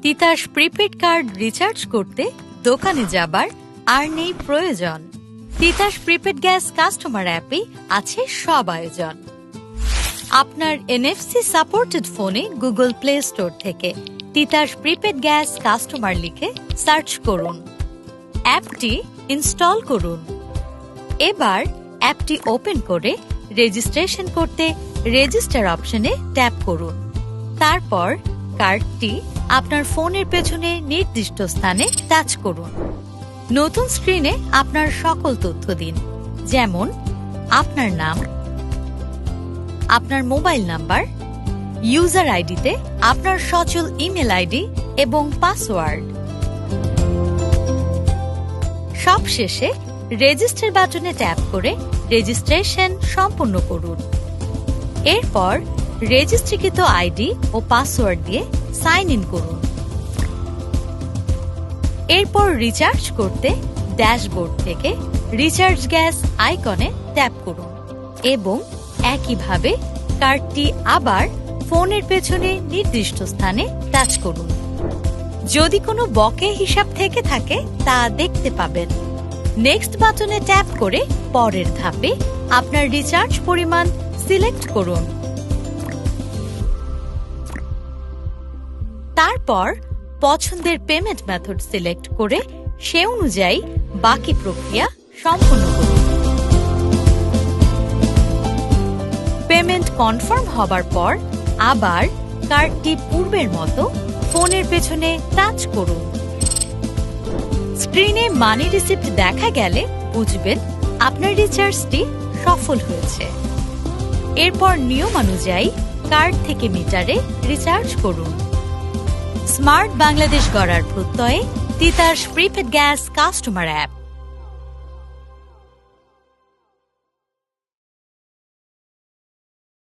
Titas prepaid card recharge করতে দোকানে যাবার আর নেই প্রয়োজন। তিতাস প্রিপেড গ্যাস কাস্টমার অ্যাপে আছে সব আয়োজন। আপনার এনএফসি সাপোর্টেড ফোনে গুগল প্লে স্টোর থেকে তিতাস প্রিপেড গ্যাস কাস্টমার লিখে সার্চ করুন। অ্যাপটি ইনস্টল করুন। এবার অ্যাপটি ওপেন করে রেজিস্ট্রেশন করতে রেজিস্টার অপশনে ট্যাপ করুন। তারপর কার্ডটি আপনার ফোনের পেছনে নির্দিষ্ট স্থানে টাচ করুন। নতুন স্ক্রিনে আপনার সকল তথ্য দিন, যেমন আপনার নাম, আপনার মোবাইল নাম্বার, ইউজার আইডিতে আপনার সচল ইমেল আইডি এবং পাসওয়ার্ড। সবশেষে রেজিস্টার বাটনে ট্যাপ করে রেজিস্ট্রেশন সম্পূর্ণ করুন। এরপর রেজিস্ট্রিকৃত আইডি ও পাসওয়ার্ড দিয়ে সাইন ইন করুন। এরপর রিচার্জ করতে ড্যাশবোর্ড থেকে রিচার্জ গ্যাস আইকনে ট্যাপ করুন এবং একইভাবে কার্ডটি আবার ফোনের পেছনে নির্দিষ্ট স্থানে টাচ করুন। যদি কোনো বকেয়া হিসাব থেকে থাকে তা দেখতে পাবেন। নেক্সট বাটনে ট্যাপ করে পরের ধাপে আপনার রিচার্জ পরিমাণ সিলেক্ট করুন। তারপর পছন্দের পেমেন্ট মেথড সিলেক্ট করে সে অনুযায়ী বাকি প্রক্রিয়া সম্পন্ন করুন। পেমেন্ট কনফার্ম হবার পর আবার কার্ডটি পূর্বের মতো ফোনের পেছনে টাচ করুন। স্ক্রিনে মানি রিসিপ্ট দেখা গেলে বুঝবেন আপনার রিচার্জটি সফল হয়েছে। এরপর নিয়মানুযায়ী কার্ড থেকে মিটারে রিচার্জ করুন। স্মার্ট বাংলাদেশ গড়ার প্রত্যয়ে Titas prepaid gas customer app.